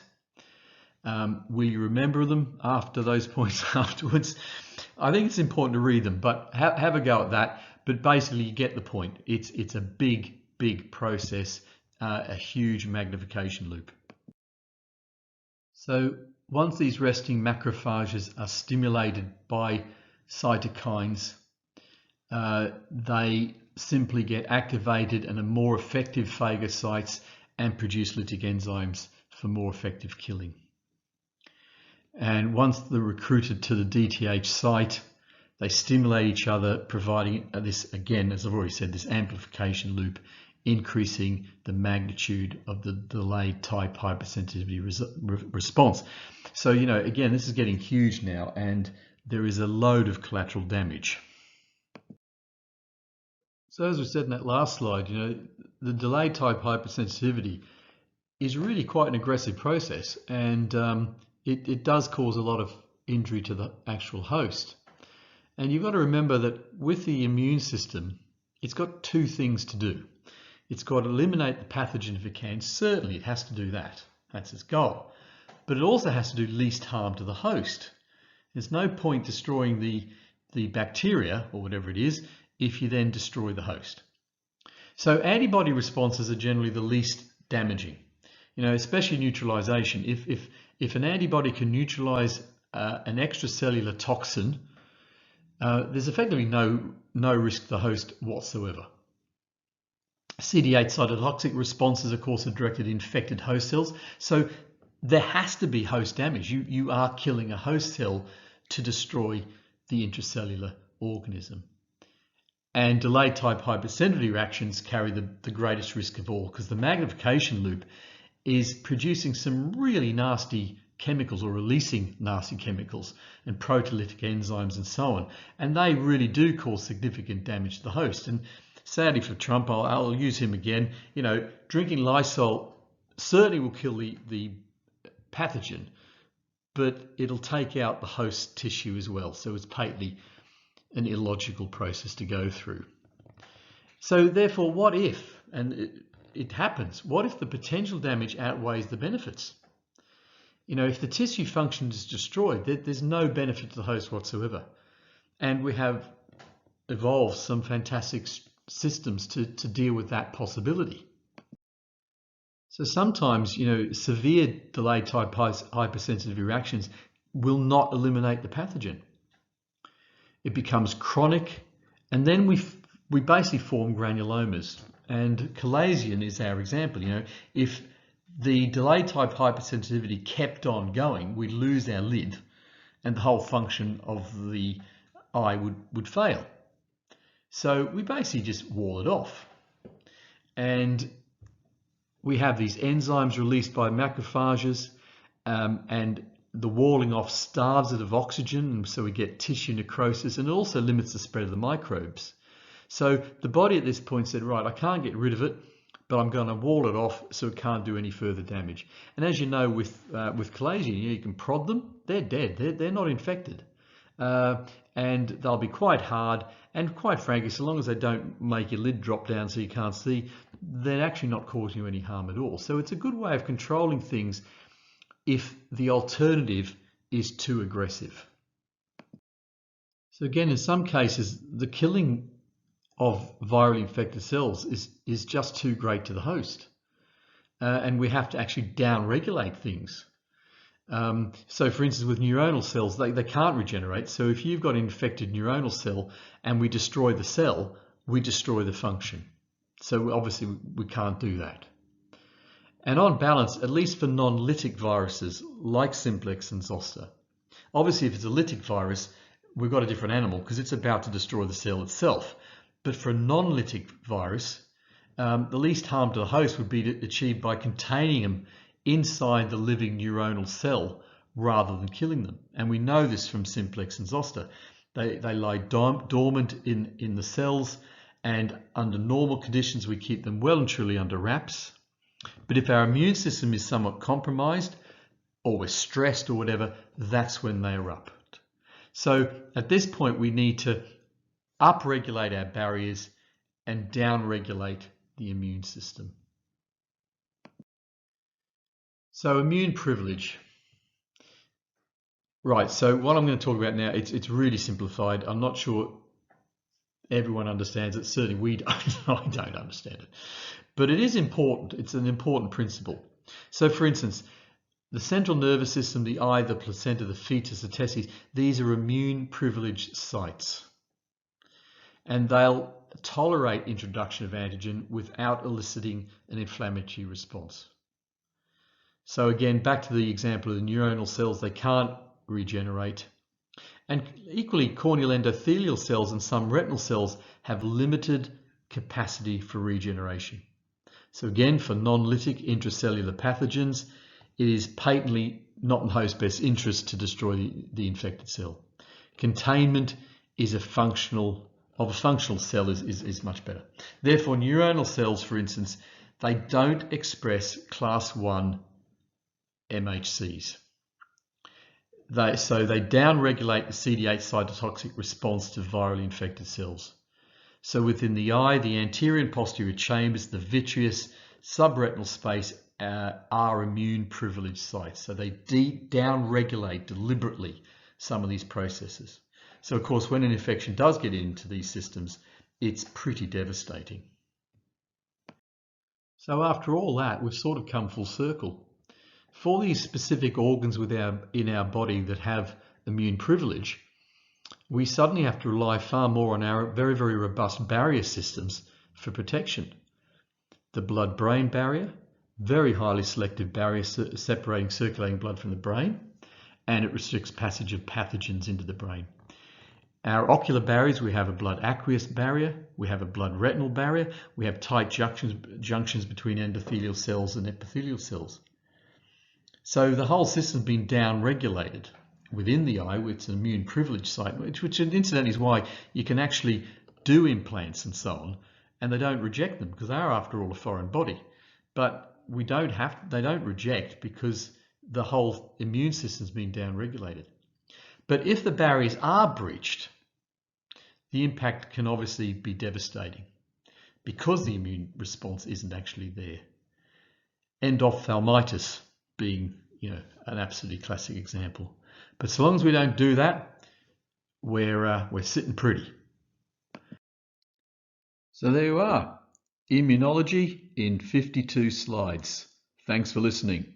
Will you remember them after those points afterwards? I think it's important to read them, but have a go at that. But basically, you get the point. It's a big process, a huge magnification loop. So once these resting macrophages are stimulated by cytokines, they simply get activated and are more effective phagocytes and produce lytic enzymes for more effective killing. And once they're recruited to the DTH site, They stimulate each other, providing this, again, as I've already said, this amplification loop, increasing the magnitude of the delayed type hypersensitivity response. So, again, this is getting huge now, and there is a load of collateral damage. So as we said in that last slide, the delayed type hypersensitivity is really quite an aggressive process, and it does cause a lot of injury to the actual host. And you've got to remember that with the immune system, it's got two things to do. It's got to eliminate the pathogen if it can. Certainly it has to do that. That's its goal. But it also has to do least harm to the host. There's no point destroying the bacteria or whatever it is if you then destroy the host. So antibody responses are generally the least damaging, especially neutralization. If an antibody can neutralize an extracellular toxin, there's effectively no risk to the host whatsoever. CD8 cytotoxic responses, of course, are directed at infected host cells. So there has to be host damage. You are killing a host cell to destroy the intracellular organism. And delayed type hypersensitivity reactions carry the greatest risk of all, because the magnification loop is producing some really nasty chemicals, or releasing nasty chemicals and proteolytic enzymes and so on. And they really do cause significant damage to the host. And sadly for Trump, I'll use him again, drinking Lysol certainly will kill the pathogen, but it'll take out the host tissue as well. So it's patently an illogical process to go through. So therefore, what if, and it happens, what if the potential damage outweighs the benefits? If the tissue function is destroyed, there's no benefit to the host whatsoever. And we have evolved some fantastic systems to deal with that possibility. So sometimes, severe delayed type hypersensitivity reactions will not eliminate the pathogen. It becomes chronic, and then we basically form granulomas. And chalazion is our example. If the delayed type hypersensitivity kept on going, we'd lose our lid, and the whole function of the eye would fail. So we basically just wall it off. And we have these enzymes released by macrophages, and the walling off starves it of oxygen, and so we get tissue necrosis, and it also limits the spread of the microbes. So the body at this point said, right, I can't get rid of it, but I'm going to wall it off so it can't do any further damage. And as you know, with chalazion, you can prod them, they're dead, they're not infected. And they'll be quite hard, and quite frankly, so long as they don't make your lid drop down so you can't see, they're actually not causing you any harm at all. So it's a good way of controlling things if the alternative is too aggressive. So again, in some cases, the killing of virally infected cells is just too great to the host. And we have to actually down-regulate things. So for instance, with neuronal cells, they can't regenerate. So if you've got an infected neuronal cell and we destroy the cell, we destroy the function. So obviously we can't do that. And on balance, at least for non-lytic viruses like simplex and zoster, obviously if it's a lytic virus, we've got a different animal because it's about to destroy the cell itself. But for a non-lytic virus, the least harm to the host would be achieved by containing them inside the living neuronal cell rather than killing them. And we know this from simplex and zoster. They lie dormant in the cells, and under normal conditions we keep them well and truly under wraps. But if our immune system is somewhat compromised, or we're stressed or whatever, that's when they erupt. So at this point we need to upregulate our barriers and downregulate the immune system. So immune privilege. Right, so what I'm going to talk about now, it's really simplified. I'm not sure everyone understands it. Certainly we don't. I don't understand it. But it is important. It's an important principle. So for instance, the central nervous system, the eye, the placenta, the fetus, the testes, these are immune privileged sites. And they'll tolerate introduction of antigen without eliciting an inflammatory response. So again, back to the example of the neuronal cells, they can't regenerate. And equally, corneal endothelial cells and some retinal cells have limited capacity for regeneration. So again, for non-lytic intracellular pathogens, it is patently not in host best interest to destroy the infected cell. Containment is of a functional cell is much better. Therefore, neuronal cells, for instance, they don't express class 1 MHCs. So they downregulate the CD8 cytotoxic response to virally infected cells. So within the eye, the anterior and posterior chambers, the vitreous, subretinal space are immune privileged sites. So they downregulate deliberately some of these processes. So of course, when an infection does get into these systems, it's pretty devastating. So after all that, we've sort of come full circle. For these specific organs in our body that have immune privilege, we suddenly have to rely far more on our very, very robust barrier systems for protection. The blood-brain barrier, very highly selective barrier separating circulating blood from the brain, and it restricts passage of pathogens into the brain. Our ocular barriers, we have a blood aqueous barrier, we have a blood retinal barrier, we have tight junctions between endothelial cells and epithelial cells. So the whole system's been down-regulated within the eye, it's an immune privilege site, which incidentally is why you can actually do implants and so on, and they don't reject them because they are, after all, a foreign body. But they don't reject because the whole immune system's been down-regulated. But if the barriers are breached, the impact can obviously be devastating because the immune response isn't actually there. Endophthalmitis being, an absolutely classic example. But so long as we don't do that, we're sitting pretty. So there you are, immunology in 52 slides. Thanks for listening.